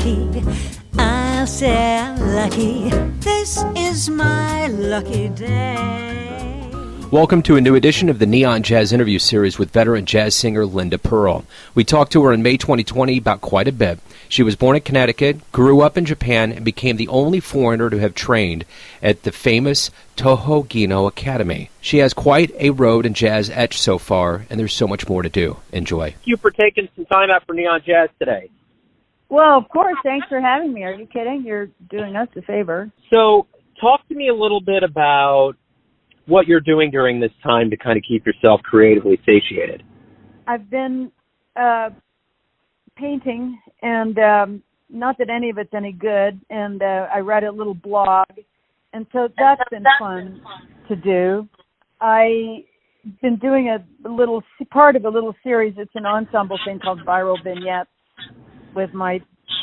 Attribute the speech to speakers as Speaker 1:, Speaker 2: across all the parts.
Speaker 1: lucky. I'll say I'm lucky. This is my lucky day.
Speaker 2: Welcome to a new edition of the Neon Jazz interview series with veteran jazz singer Linda Purl. We talked to her in May 2020 about quite a bit. She was born in Connecticut, grew up in Japan, and became the only foreigner to have trained at the famous Toho Geino Academy. She has quite a road in jazz etched so far, and there's so much more to do. Enjoy.
Speaker 3: Thank you for taking some time out for Neon Jazz today.
Speaker 4: Well, of course. Thanks for having me. Are you kidding? You're doing us a favor.
Speaker 3: So talk to me a little bit about what you're doing during this time to kind of keep yourself creatively satiated.
Speaker 4: I've been painting, and not that any of it's any good, and I write a little blog, and so that's been fun to do. I've been doing a little part of a little series. It's an ensemble thing called Viral Vignettes with my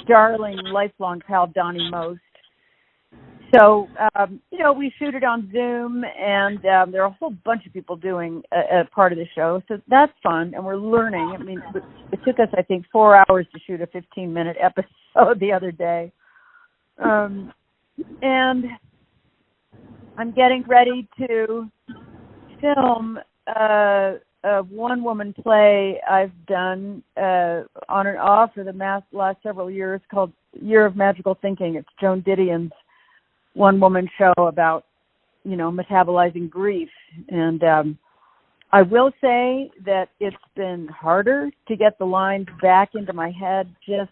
Speaker 4: darling lifelong pal Donnie Most. So, we shoot it on Zoom, and there are a whole bunch of people doing a part of the show. So that's fun, and we're learning. I mean, it took us, I think, 4 hours to shoot a 15-minute episode the other day. And I'm getting ready to film a one-woman play I've done on and off for the last several years called Year of Magical Thinking. It's Joan Didion's one-woman show about, metabolizing grief. And I will say that it's been harder to get the lines back into my head just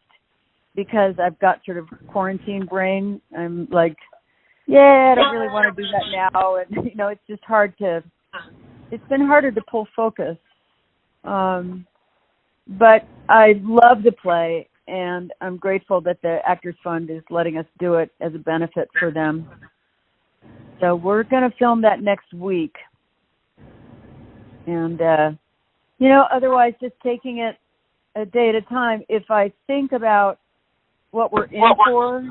Speaker 4: because I've got sort of quarantine brain. I'm like, I don't really want to do that now. And, it's just it's been harder to pull focus. But I love the play, and I'm grateful that the Actors Fund is letting us do it as a benefit for them. So we're going to film that next week. And, otherwise just taking it a day at a time. If I think about what we're in for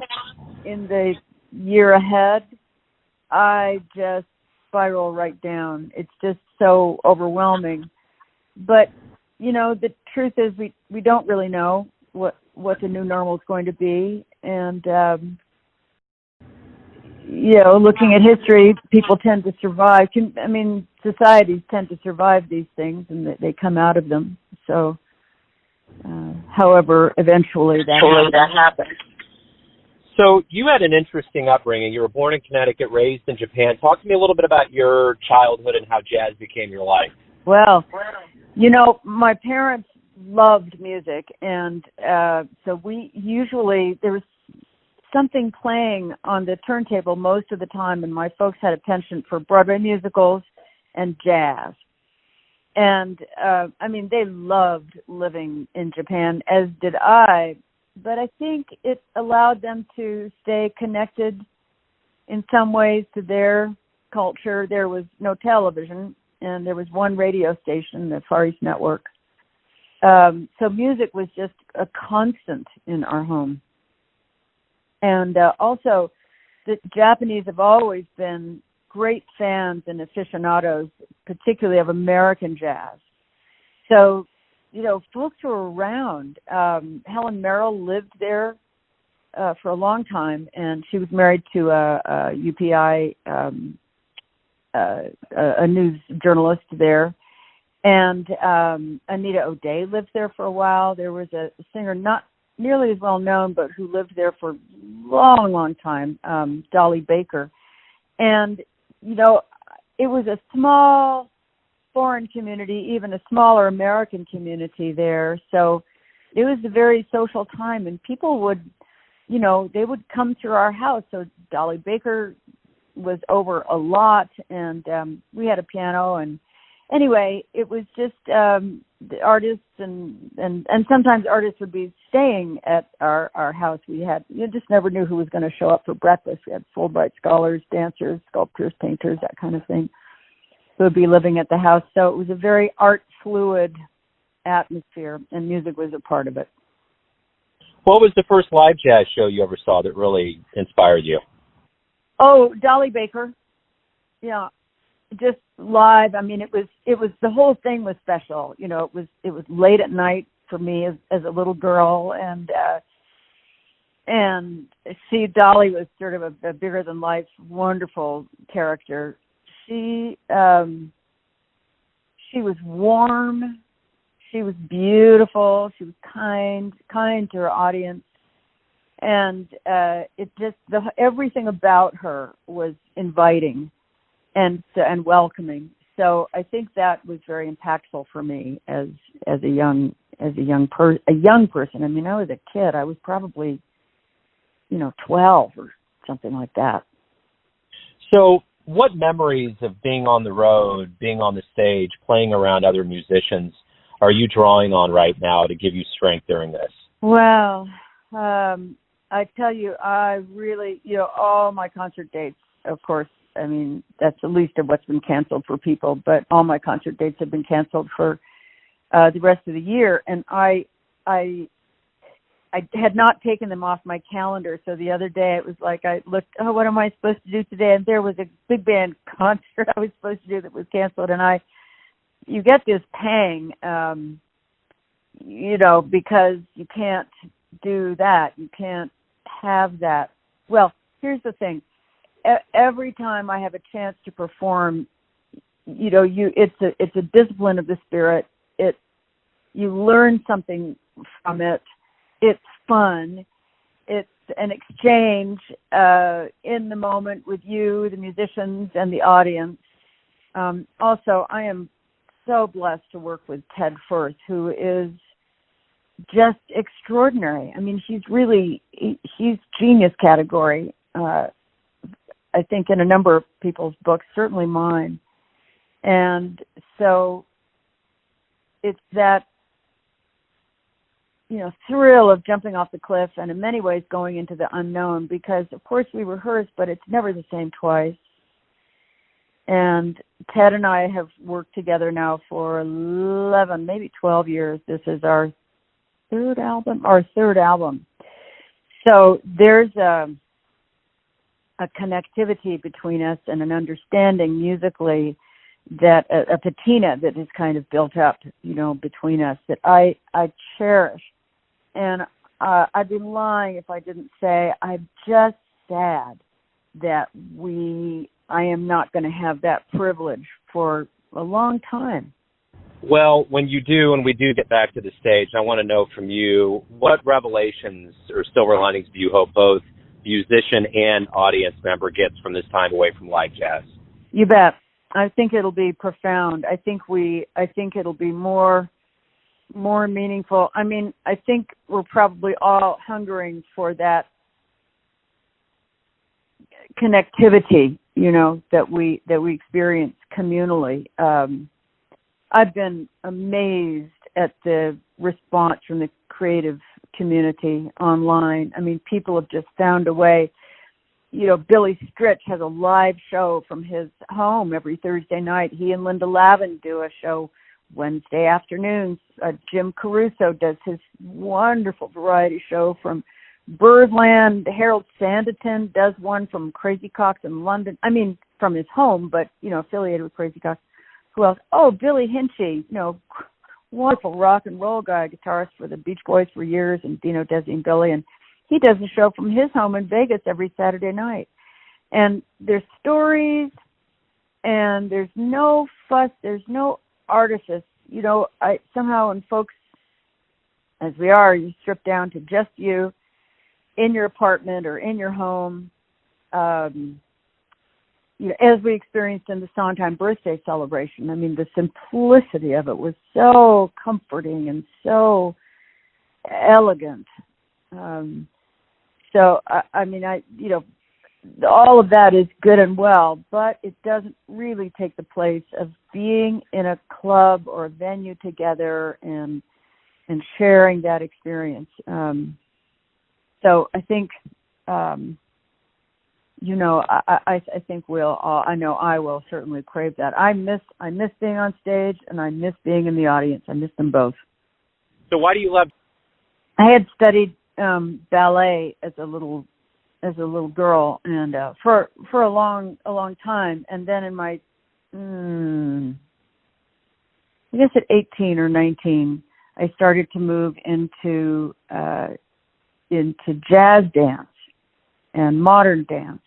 Speaker 4: in the year ahead, I just spiral right down. It's just so overwhelming. But, the truth is we don't really know what the new normal is going to be. And, looking at history, people tend to survive. Societies tend to survive these things, and they come out of them. So, however, eventually that happens.
Speaker 3: So you had an interesting upbringing. You were born in Connecticut, raised in Japan. Talk to me a little bit about your childhood and how jazz became your life.
Speaker 4: Well, my parents loved music, and so there was something playing on the turntable most of the time, and my folks had a penchant for Broadway musicals and jazz. And, they loved living in Japan, as did I, but I think it allowed them to stay connected in some ways to their culture. There was no television, and there was one radio station, the Far East Network. So music was just a constant in our home. And also, the Japanese have always been great fans and aficionados, particularly of American jazz. So, folks were around. Helen Merrill lived there for a long time, and she was married to a UPI, a news journalist there. And Anita O'Day lived there for a while. There was a singer not nearly as well known, but who lived there for a long, long time, Dolly Baker. And, it was a small foreign community, even a smaller American community there. So it was a very social time, and people would, they would come through our house. So Dolly Baker was over a lot, and we had a piano, and anyway, it was just the artists and sometimes artists would be staying at our house. You just never knew who was going to show up for breakfast. We had Fulbright scholars, dancers, sculptors, painters, that kind of thing, who would be living at the house. So it was a very art fluid atmosphere, and music was a part of it.
Speaker 3: What was the first live jazz show you ever saw that really inspired you?
Speaker 4: Oh, Dolly Baker. Yeah. Just live. It was the whole thing was special. It was late at night for me as a little girl, and And see, Dolly was sort of a bigger than life, wonderful character. She was warm. She was beautiful. She was kind to her audience, and everything about her was inviting and welcoming. So I think that was very impactful for me as a young person. I mean, I was a kid. I was probably 12 or something like that.
Speaker 3: So what memories of being on the road, being on the stage, playing around other musicians are you drawing on right now to give you strength during this?
Speaker 4: Well, I tell you, I really, all my concert dates, of course, I mean, that's the least of what's been canceled for people, but all my concert dates have been canceled for the rest of the year. And I had not taken them off my calendar. So the other day it was like I looked, what am I supposed to do today? And there was a big band concert I was supposed to do that was canceled. And you get this pang, because you can't do that. You can't have that. Well, here's the thing. Every time I have a chance to perform, it's a discipline of the spirit. You learn something from it. It's fun. It's an exchange in the moment with you, the musicians, and the audience. Also, I am so blessed to work with Ted Firth, who is just extraordinary. I mean, he's genius category. I think in a number of people's books, certainly mine. And so it's that, thrill of jumping off the cliff and in many ways going into the unknown, because of course we rehearse, but it's never the same twice. And Ted and I have worked together now for 11, maybe 12 years. This is our third album. So there's a connectivity between us and an understanding musically, that a patina that is kind of built up, between us, that I cherish. And I'd be lying if I didn't say I'm just sad that I am not going to have that privilege for a long time.
Speaker 3: Well, when you do, and we do get back to the stage, I want to know from you, what revelations or silver linings do you hope both musician and audience member gets from this time away from live jazz?
Speaker 4: You bet. I think it'll be profound. I think it'll be more meaningful. I mean, I think we're probably all hungering for that connectivity, that we experience communally. I've been amazed at the response from the creative community online. I mean, people have just found a way. Billy Stritch has a live show from his home every Thursday night. He and Linda Lavin do a show Wednesday afternoons. Jim Caruso does his wonderful variety show from Birdland. Harold Sanditon does one from Crazy Cox in London. I mean, from his home, but, affiliated with Crazy Cox. Who else? Oh, Billy Hinchy, wonderful rock and roll guy, guitarist for the Beach Boys for years, and Dino, Desi, and Billy. And he does a show from his home in Vegas every Saturday night. And there's stories, and there's no fuss, there's no artifice. Somehow when folks, as we are, you strip down to just you in your apartment or in your home, as we experienced in the Sondheim birthday celebration. I mean, the simplicity of it was so comforting and so elegant. All of that is good and well, but it doesn't really take the place of being in a club or a venue together and sharing that experience. So I think, I think I know I will certainly crave that. I miss being on stage, and I miss being in the audience. I miss them both.
Speaker 3: So why do you love?
Speaker 4: I had studied ballet as a little girl, and for a long time, and then in my I guess at 18 or 19, I started to move into into jazz dance and modern dance.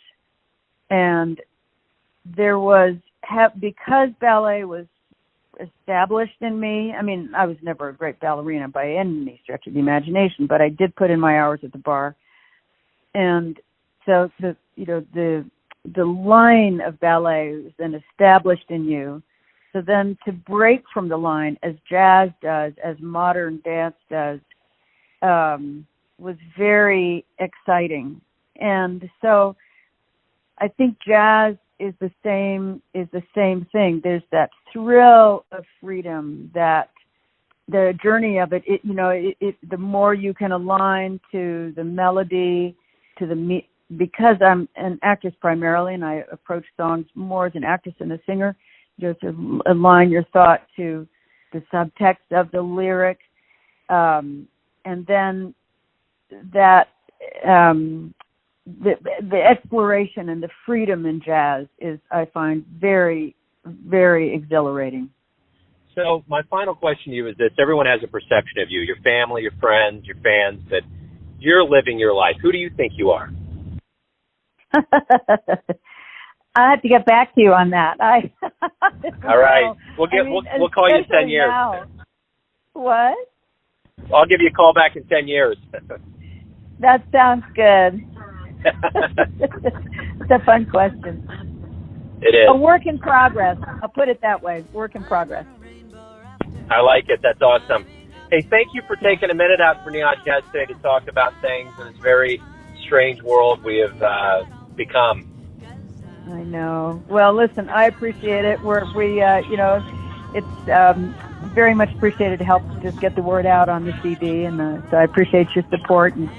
Speaker 4: And there was, because ballet was established in me, I mean, I was never a great ballerina by any stretch of the imagination, but I did put in my hours at the bar. And so the line of ballet was then established in you. So then to break from the line, as jazz does, as modern dance does, was very exciting. And so I think jazz is the same thing. There's that thrill of freedom, that the journey of it, the more you can align to the melody, because I'm an actress primarily, and I approach songs more as an actress than a singer, just to align your thought to the subtext of the lyric, and then that the exploration and the freedom in jazz is, I find, very, very exhilarating.
Speaker 3: So my final question to you is this. Everyone has a perception of you, your family, your friends, your fans, that you're living your life. Who do you think you are?
Speaker 4: I have to get back to you on that.
Speaker 3: All right. We'll call you in 10 years.
Speaker 4: Now. What?
Speaker 3: I'll give you a call back in 10 years.
Speaker 4: That sounds good. It's a fun question.
Speaker 3: It is.
Speaker 4: A work in progress. I'll put it that way. Work in progress.
Speaker 3: I like it. That's awesome. Hey, thank you for taking a minute out for Neon Jazz today to talk about things in this very strange world we have become.
Speaker 4: I know. Well, listen, I appreciate it. It's very much appreciated to help just get the word out on the CD, and so I appreciate your support, and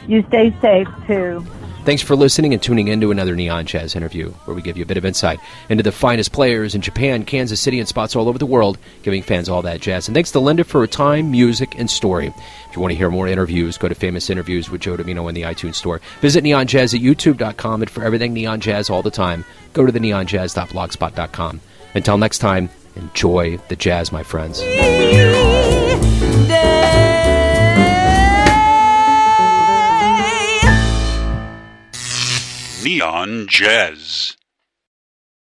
Speaker 4: you stay safe too.
Speaker 2: Thanks for listening and tuning in to another Neon Jazz interview, where we give you a bit of insight into the finest players in Japan, Kansas City, and spots all over the world, giving fans all that jazz. And thanks to Linda for her time, music, and story. If you want to hear more interviews, go to Famous Interviews with Joe Domino in the iTunes Store. Visit neonjazz at youtube.com, and for everything Neon Jazz all the time, go to the neonjazz.blogspot.com. Until next time, enjoy the jazz, my friends.
Speaker 5: Neon Jazz.